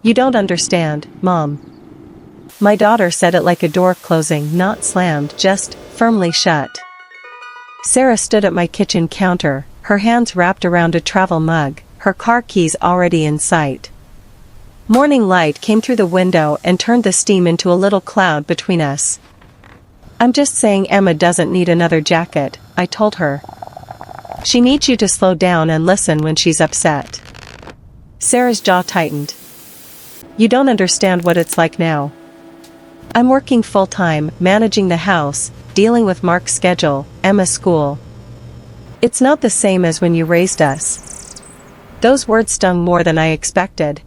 You don't understand, Mom. My daughter said it like a door closing, not slammed, just firmly shut. Sarah stood at my kitchen counter, her hands wrapped around a travel mug, her car keys already in sight. Morning light came through the window and turned the steam into a little cloud between us. I'm just saying Emma doesn't need another jacket, I told her. She needs you to slow down and listen when she's upset. Sarah's jaw tightened. You don't understand what it's like now. I'm working full-time, managing the house, dealing with Mark's schedule, Emma's school. It's not the same as when you raised us. Those words stung more than I expected.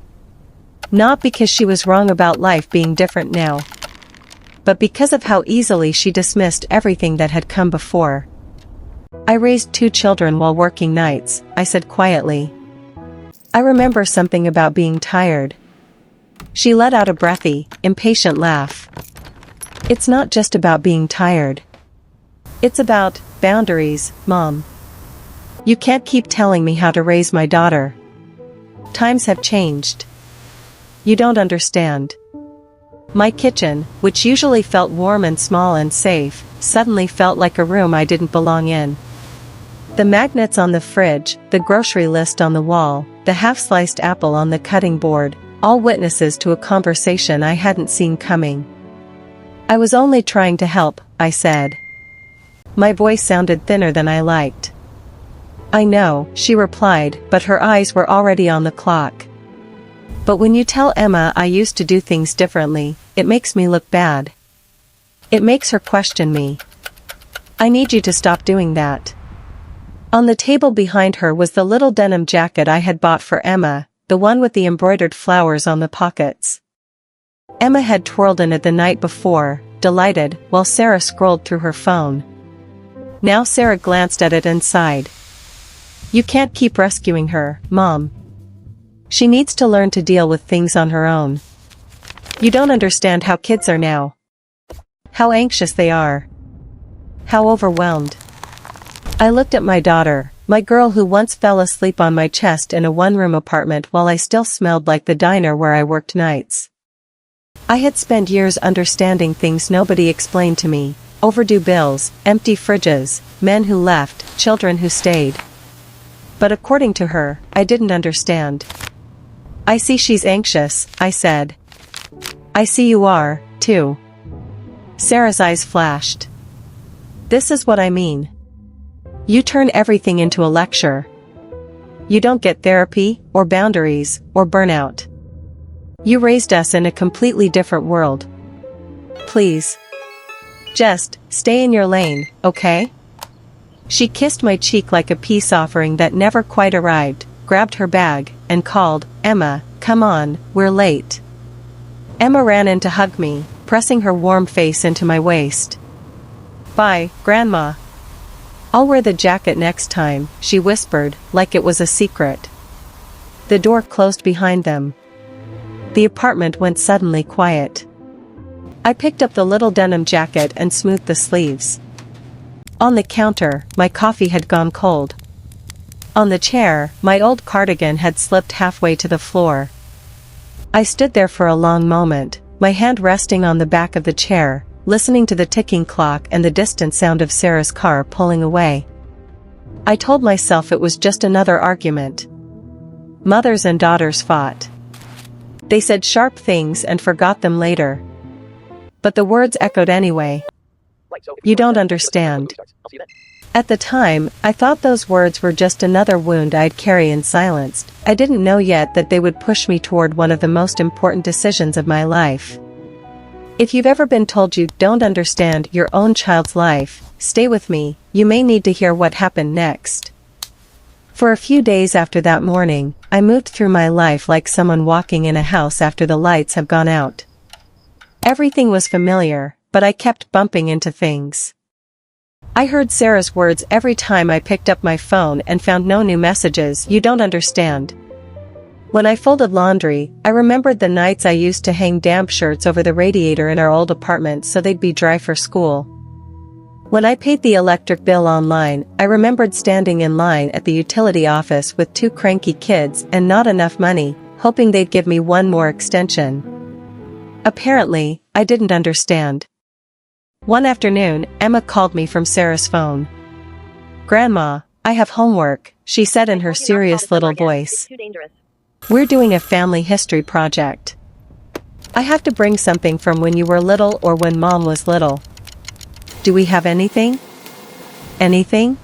Not because she was wrong about life being different now, but because of how easily she dismissed everything that had come before. I raised 2 children while working nights, I said quietly. I remember something about being tired. She let out a breathy, impatient laugh. It's not just about being tired. It's about boundaries, Mom. You can't keep telling me how to raise my daughter. Times have changed. You don't understand. My kitchen, which usually felt warm and small and safe, suddenly felt like a room I didn't belong in. The magnets on the fridge, the grocery list on the wall, the half-sliced apple on the cutting board, all witnesses to a conversation I hadn't seen coming. I was only trying to help, I said. My voice sounded thinner than I liked. I know, she replied, but her eyes were already on the clock. But when you tell Emma I used to do things differently, it makes me look bad. It makes her question me. I need you to stop doing that. On the table behind her was the little denim jacket I had bought for Emma, the one with the embroidered flowers on the pockets. Emma had twirled in it the night before, delighted, while Sarah scrolled through her phone. Now Sarah glanced at it and sighed. You can't keep rescuing her, Mom. She needs to learn to deal with things on her own. You don't understand how kids are now. How anxious they are. How overwhelmed. I looked at my daughter, my girl who once fell asleep on my chest in a one-room apartment while I still smelled like the diner where I worked nights. I had spent years understanding things nobody explained to me: overdue bills, empty fridges, men who left, children who stayed. But according to her, I didn't understand. I see she's anxious, I said. I see you are, too. Sarah's eyes flashed. This is what I mean. You turn everything into a lecture. You don't get therapy, or boundaries, or burnout. You raised us in a completely different world. Please. Just, stay in your lane, okay? She kissed my cheek like a peace offering that never quite arrived, grabbed her bag, and called, Emma, come on, we're late. Emma ran in to hug me, pressing her warm face into my waist. Bye, Grandma. I'll wear the jacket next time, she whispered, like it was a secret. The door closed behind them. The apartment went suddenly quiet. I picked up the little denim jacket and smoothed the sleeves. On the counter, my coffee had gone cold. On the chair, my old cardigan had slipped halfway to the floor. I stood there for a long moment, my hand resting on the back of the chair, listening to the ticking clock and the distant sound of Sarah's car pulling away. I told myself it was just another argument. Mothers and daughters fought. They said sharp things and forgot them later. But the words echoed anyway. You don't understand. At the time, I thought those words were just another wound I'd carry in silence. I didn't know yet that they would push me toward one of the most important decisions of my life. If you've ever been told you don't understand your own child's life, stay with me, you may need to hear what happened next. For a few days after that morning, I moved through my life like someone walking in a house after the lights have gone out. Everything was familiar, but I kept bumping into things. I heard Sarah's words every time I picked up my phone and found no new messages. You don't understand. When I folded laundry, I remembered the nights I used to hang damp shirts over the radiator in our old apartment so they'd be dry for school. When I paid the electric bill online, I remembered standing in line at the utility office with 2 cranky kids and not enough money, hoping they'd give me one more extension. Apparently, I didn't understand. One afternoon, Emma called me from Sarah's phone. "Grandma, I have homework," she said in her serious little voice. "We're doing a family history project. I have to bring something from when you were little or when Mom was little. Do we have anything?" "Anything?"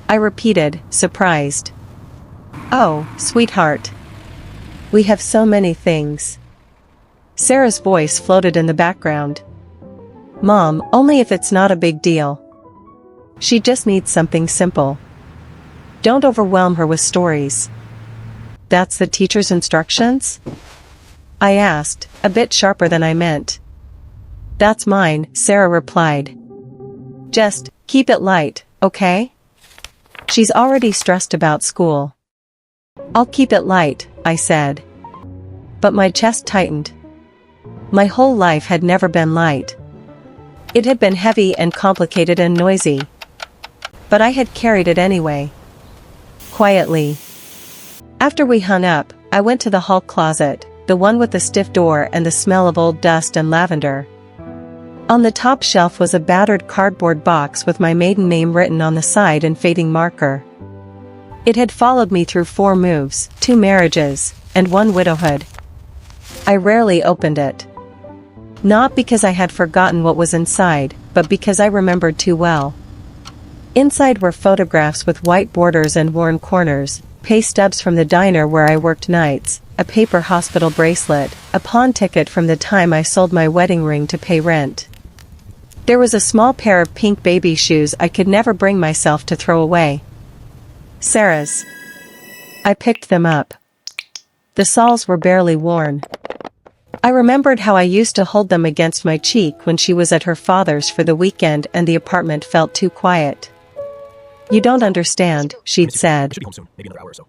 I repeated, surprised. "Oh, sweetheart. We have so many things." Sarah's voice floated in the background. "Mom, only if it's not a big deal. She just needs something simple. Don't overwhelm her with stories." "That's the teacher's instructions?" I asked, a bit sharper than I meant. "That's mine," Sarah replied. "Just keep it light, okay? She's already stressed about school." "I'll keep it light," I said. But my chest tightened. My whole life had never been light. It had been heavy and complicated and noisy. But I had carried it anyway. Quietly. After we hung up, I went to the hall closet, the one with the stiff door and the smell of old dust and lavender. On the top shelf was a battered cardboard box with my maiden name written on the side in fading marker. It had followed me through 4 moves, 2 marriages, and 1 widowhood. I rarely opened it. Not because I had forgotten what was inside, but because I remembered too well. Inside were photographs with white borders and worn corners, pay stubs from the diner where I worked nights, a paper hospital bracelet, a pawn ticket from the time I sold my wedding ring to pay rent. There was a small pair of pink baby shoes I could never bring myself to throw away. Sarah's. I picked them up. The soles were barely worn. I remembered how I used to hold them against my cheek when she was at her father's for the weekend and the apartment felt too quiet. "You don't understand," she'd said.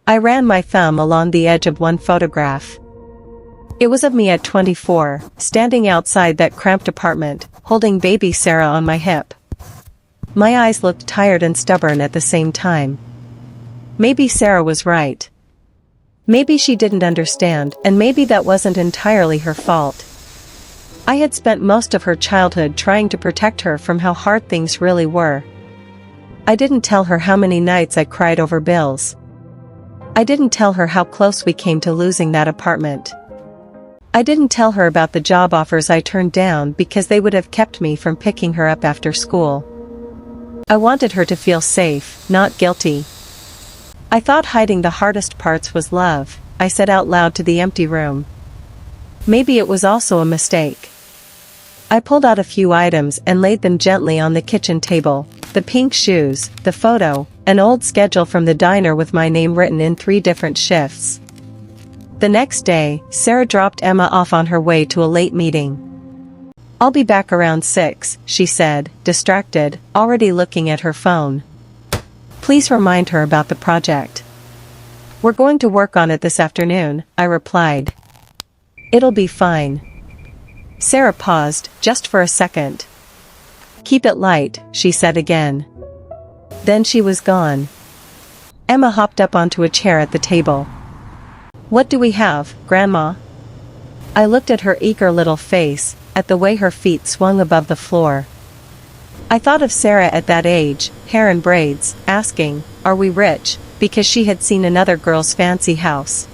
I ran my thumb along the edge of one photograph. It was of me at 24, standing outside that cramped apartment, holding baby Sarah on my hip. My eyes looked tired and stubborn at the same time. Maybe Sarah was right. Maybe she didn't understand, and maybe that wasn't entirely her fault. I had spent most of her childhood trying to protect her from how hard things really were. I didn't tell her how many nights I cried over bills. I didn't tell her how close we came to losing that apartment. I didn't tell her about the job offers I turned down because they would have kept me from picking her up after school. I wanted her to feel safe, not guilty. I thought hiding the hardest parts was love, I said out loud to the empty room. Maybe it was also a mistake. I pulled out a few items and laid them gently on the kitchen table, the pink shoes, the photo, an old schedule from the diner with my name written in 3 different shifts. The next day, Sarah dropped Emma off on her way to a late meeting. "I'll be back around 6, she said, distracted, already looking at her phone. "Please remind her about the project." "We're going to work on it this afternoon," I replied. "It'll be fine." Sarah paused, just for a second. "Keep it light," she said again. Then she was gone. Emma hopped up onto a chair at the table. "What do we have, Grandma?" I looked at her eager little face, at the way her feet swung above the floor. I thought of Sarah at that age, hair in braids, asking, "Are we rich?" because she had seen another girl's fancy house.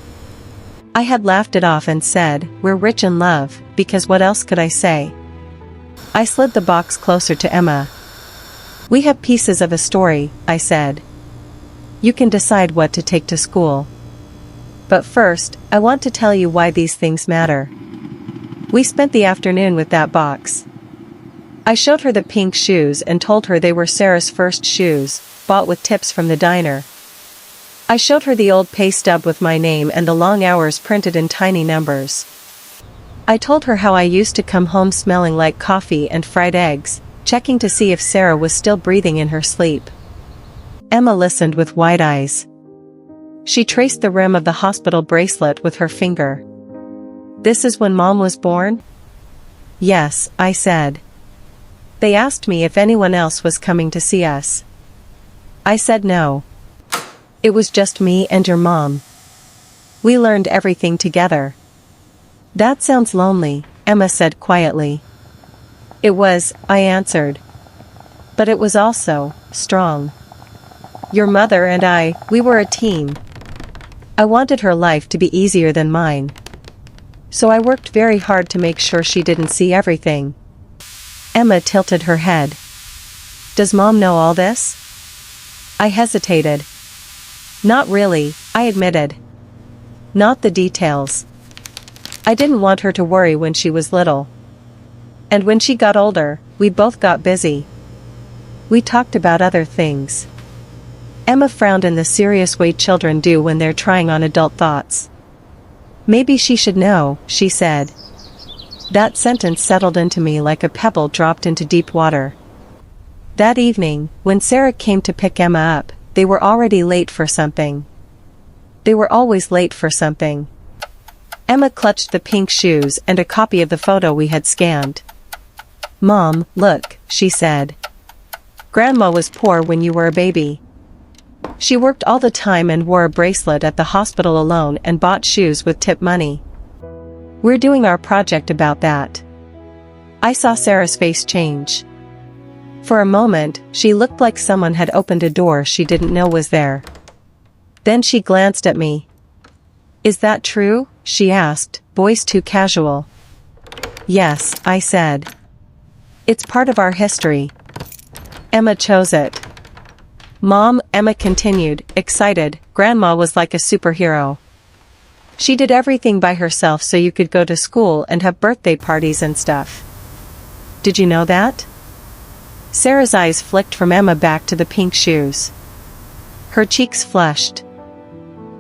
I had laughed it off and said, "We're rich in love," because what else could I say? I slid the box closer to Emma. "We have pieces of a story," I said. "You can decide what to take to school. But first, I want to tell you why these things matter." We spent the afternoon with that box. I showed her the pink shoes and told her they were Sarah's first shoes, bought with tips from the diner. I showed her the old pay stub with my name and the long hours printed in tiny numbers. I told her how I used to come home smelling like coffee and fried eggs, checking to see if Sarah was still breathing in her sleep. Emma listened with wide eyes. She traced the rim of the hospital bracelet with her finger. "This is when Mom was born?" "Yes," I said. "They asked me if anyone else was coming to see us. I said no. It was just me and your mom." We learned everything together. That sounds lonely, Emma said quietly. It was, I answered. But it was also strong. Your mother and I, we were a team. I wanted her life to be easier than mine. So I worked very hard to make sure she didn't see everything. Emma tilted her head. Does Mom know all this? I hesitated. Not really, I admitted. Not the details. I didn't want her to worry when she was little. And when she got older, we both got busy. We talked about other things. Emma frowned in the serious way children do when they're trying on adult thoughts. Maybe she should know, she said. That sentence settled into me like a pebble dropped into deep water. That evening, when Sarah came to pick Emma up, they were already late for something. They were always late for something. Emma clutched the pink shoes and a copy of the photo we had scanned. Mom, look, she said. Grandma was poor when you were a baby. She worked all the time and wore a bracelet at the hospital alone and bought shoes with tip money. We're doing our project about that. I saw Sarah's face change. For a moment, she looked like someone had opened a door she didn't know was there. Then she glanced at me. Is that true? She asked, voice too casual. Yes, I said. It's part of our history. Emma chose it. Mom, Emma continued, excited, Grandma was like a superhero. She did everything by herself so you could go to school and have birthday parties and stuff. Did you know that? Sarah's eyes flicked from Emma back to the pink shoes. Her cheeks flushed.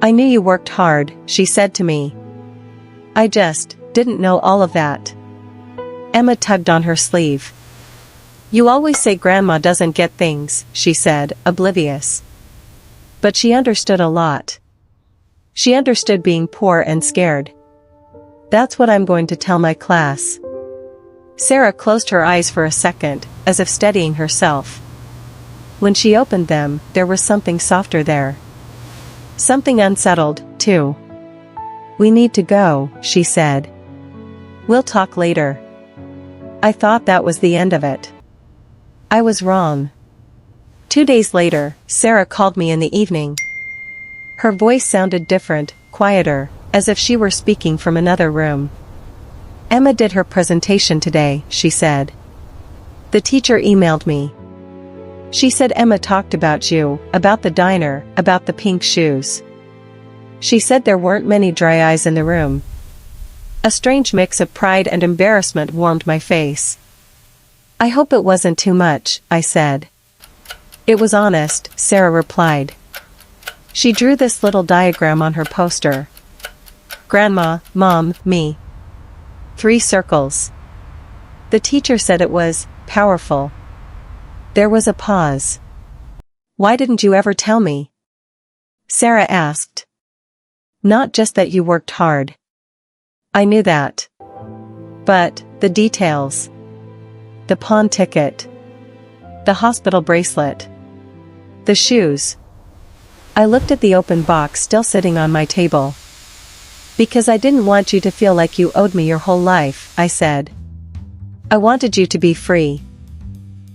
I knew you worked hard, she said to me. I just didn't know all of that. Emma tugged on her sleeve. You always say Grandma doesn't get things, she said, oblivious. But she understood a lot. She understood being poor and scared. That's what I'm going to tell my class. Sarah closed her eyes for a second, as if steadying herself. When she opened them, there was something softer there. Something unsettled, too. We need to go, she said. We'll talk later. I thought that was the end of it. I was wrong. 2 days later, Sarah called me in the evening. Her voice sounded different, quieter, as if she were speaking from another room. Emma did her presentation today, she said. The teacher emailed me. She said Emma talked about you, about the diner, about the pink shoes. She said there weren't many dry eyes in the room. A strange mix of pride and embarrassment warmed my face. I hope it wasn't too much, I said. It was honest, Sarah replied. She drew this little diagram on her poster. Grandma, Mom, me. 3 circles. The teacher said it was powerful. There was a pause. Why didn't you ever tell me? Sarah asked. Not just that you worked hard. I knew that. But the details. The pawn ticket. The hospital bracelet. The shoes. I looked at the open box still sitting on my table. Because I didn't want you to feel like you owed me your whole life, I said. I wanted you to be free.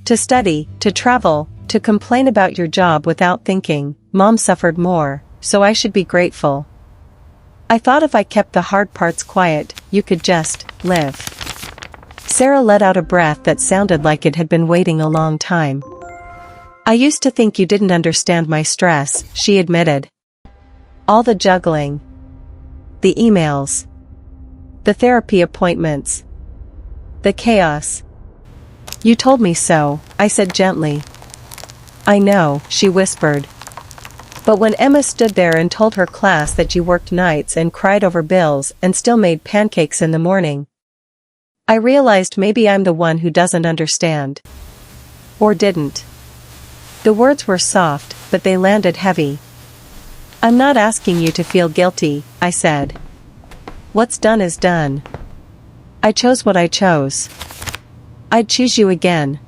To study, to travel, to complain about your job without thinking, Mom suffered more, so I should be grateful. I thought if I kept the hard parts quiet, you could just live. Sarah let out a breath that sounded like it had been waiting a long time. I used to think you didn't understand my stress, she admitted. All the juggling. The emails. The therapy appointments. The chaos. You told me so, I said gently. I know, she whispered. But when Emma stood there and told her class that you worked nights and cried over bills and still made pancakes in the morning, I realized maybe I'm the one who doesn't understand. Or didn't. The words were soft, but they landed heavy. I'm not asking you to feel guilty, I said. What's done is done. I chose what I chose. I'd choose you again.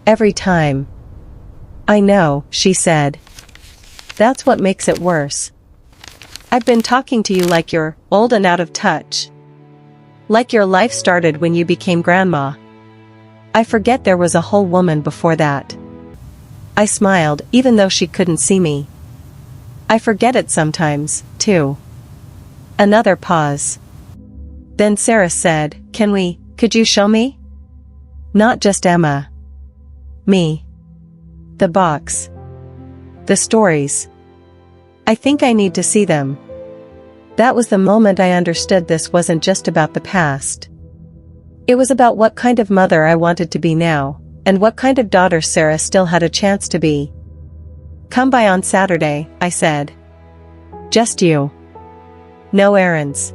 Every time. I know, she said. That's what makes it worse. I've been talking to you like you're old and out of touch. Like your life started when you became grandma. I forget there was a whole woman before that. I smiled, even though she couldn't see me. I forget it sometimes, too. Another pause. Then Sarah said, could you show me? Not just Emma. Me. The box. The stories. I think I need to see them. That was the moment I understood this wasn't just about the past. It was about what kind of mother I wanted to be now, and what kind of daughter Sarah still had a chance to be. Come by on Saturday, I said. Just you. No errands.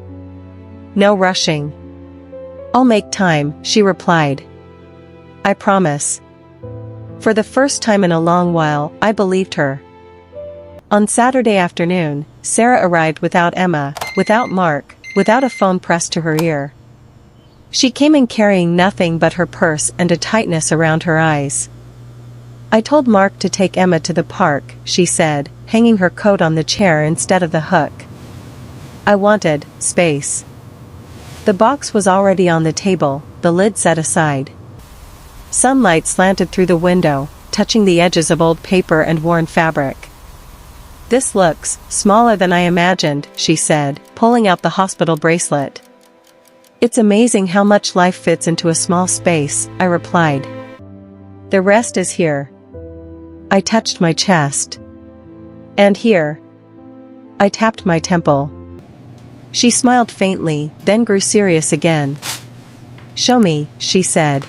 No rushing. I'll make time, she replied. I promise. For the first time in a long while, I believed her. On Saturday afternoon, Sarah arrived without Emma, without Mark, without a phone pressed to her ear. She came in carrying nothing but her purse and a tightness around her eyes. I told Mark to take Emma to the park, she said, hanging her coat on the chair instead of the hook. I wanted space. The box was already on the table, the lid set aside. Sunlight slanted through the window, touching the edges of old paper and worn fabric. This looks smaller than I imagined, she said, pulling out the hospital bracelet. It's amazing how much life fits into a small space, I replied. The rest is here. I touched my chest. And here. I tapped my temple. She smiled faintly, then grew serious again. Show me, she said.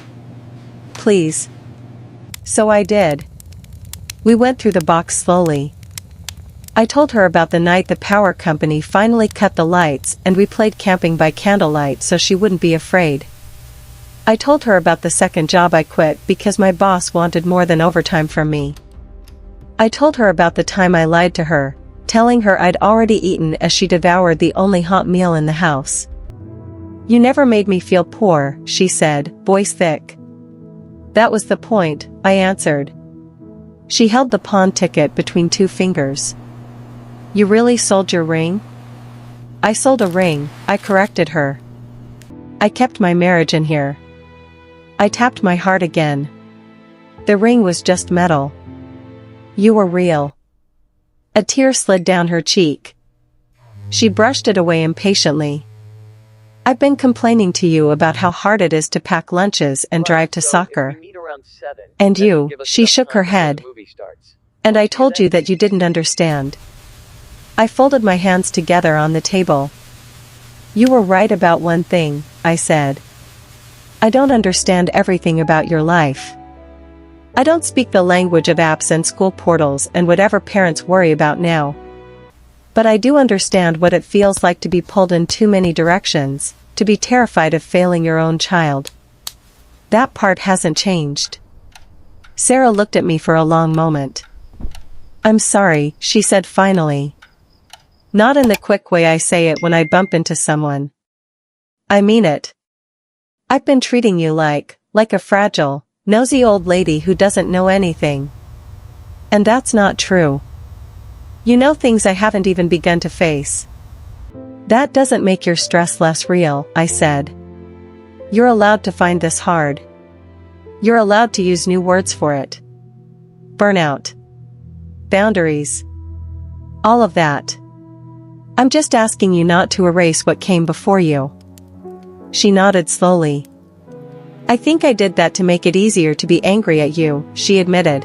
Please. So I did. We went through the box slowly. I told her about the night the power company finally cut the lights and we played camping by candlelight so she wouldn't be afraid. I told her about the second job I quit because my boss wanted more than overtime from me. I told her about the time I lied to her, telling her I'd already eaten as she devoured the only hot meal in the house. You never made me feel poor, she said, voice thick. That was the point, I answered. She held the pawn ticket between two fingers. You really sold your ring? I sold a ring, I corrected her. I kept my marriage in here. I tapped my heart again. The ring was just metal. You were real. A tear slid down her cheek. She brushed it away impatiently. I've been complaining to you about how hard it is to pack lunches and drive to soccer. And you, she shook her head. And I told you that you didn't understand. I folded my hands together on the table. You were right about one thing, I said. I don't understand everything about your life. I don't speak the language of apps and school portals and whatever parents worry about now. But I do understand what it feels like to be pulled in too many directions, to be terrified of failing your own child. That part hasn't changed. Sarah looked at me for a long moment. I'm sorry, she said finally. Not in the quick way I say it when I bump into someone. I mean it. I've been treating you like a fragile, nosy old lady who doesn't know anything. And that's not true. You know things I haven't even begun to face. That doesn't make your stress less real, I said. You're allowed to find this hard. You're allowed to use new words for it. Burnout. Boundaries. All of that. I'm just asking you not to erase what came before you. She nodded slowly. I think I did that to make it easier to be angry at you, she admitted.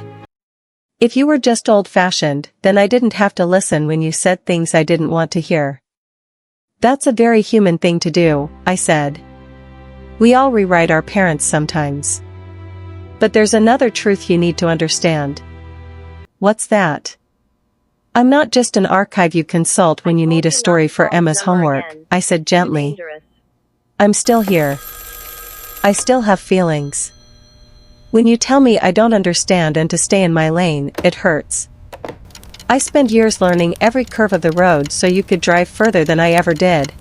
If you were just old-fashioned, then I didn't have to listen when you said things I didn't want to hear. That's a very human thing to do, I said. We all rewrite our parents sometimes. But there's another truth you need to understand. What's that? I'm not just an archive you consult when you need a story for Emma's homework, I said gently. I'm still here. I still have feelings. When you tell me I don't understand and to stay in my lane, it hurts. I spent years learning every curve of the road so you could drive further than I ever did.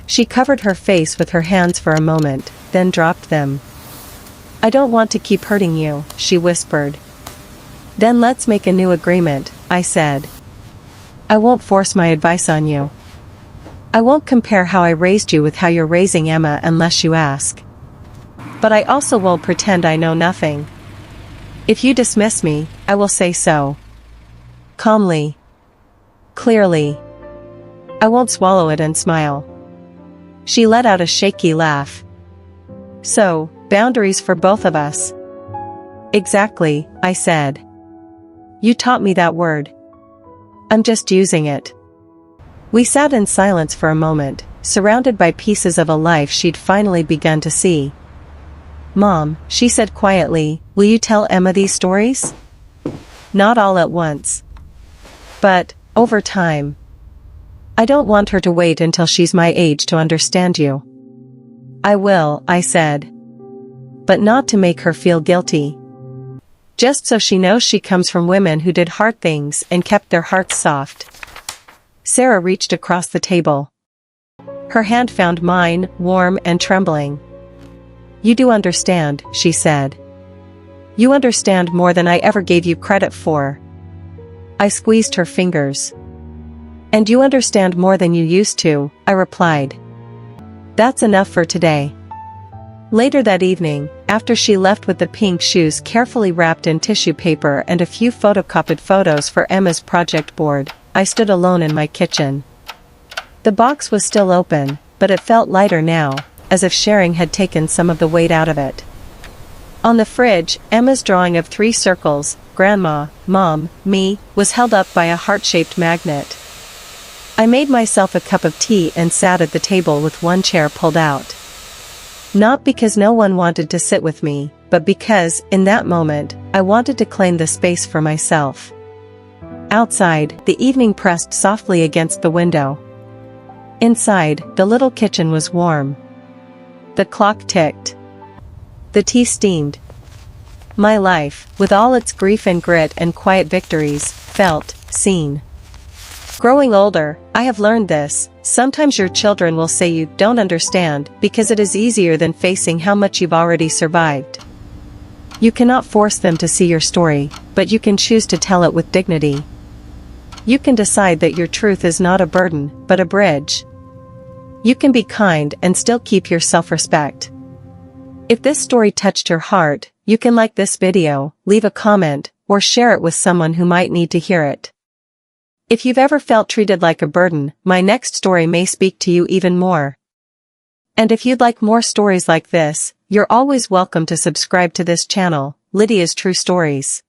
She covered her face with her hands for a moment, then dropped them. I don't want to keep hurting you, she whispered. Then let's make a new agreement, I said. I won't force my advice on you. I won't compare how I raised you with how you're raising Emma unless you ask. But I also won't pretend I know nothing. If you dismiss me, I will say so. Calmly. Clearly. I won't swallow it and smile. She let out a shaky laugh. So, boundaries for both of us. Exactly, I said. You taught me that word. I'm just using it. We sat in silence for a moment, surrounded by pieces of a life she'd finally begun to see. Mom, she said quietly, will you tell Emma these stories? Not all at once. But, over time. I don't want her to wait until she's my age to understand you. I will, I said. But not to make her feel guilty. Just so she knows she comes from women who did hard things and kept their hearts soft. Sarah reached across the table. Her hand found mine, warm and trembling. You do understand, she said. You understand more than I ever gave you credit for. I squeezed her fingers. And you understand more than you used to, I replied. That's enough for today. Later that evening, after she left with the pink shoes carefully wrapped in tissue paper and a few photocopied photos for Emma's project board, I stood alone in my kitchen. The box was still open, but it felt lighter now, as if sharing had taken some of the weight out of it. On the fridge, Emma's drawing of 3 circles, Grandma, Mom, me, was held up by a heart-shaped magnet. I made myself a cup of tea and sat at the table with one chair pulled out. Not because no one wanted to sit with me, but because, in that moment, I wanted to claim the space for myself. Outside, the evening pressed softly against the window. Inside, the little kitchen was warm. The clock ticked. The tea steamed. My life, with all its grief and grit and quiet victories, felt seen. Growing older, I have learned this: sometimes your children will say you don't understand because it is easier than facing how much you've already survived. You cannot force them to see your story, but you can choose to tell it with dignity. You can decide that your truth is not a burden, but a bridge. You can be kind and still keep your self-respect. If this story touched your heart, you can like this video, leave a comment, or share it with someone who might need to hear it. If you've ever felt treated like a burden, my next story may speak to you even more. And if you'd like more stories like this, you're always welcome to subscribe to this channel, Lydia's True Stories.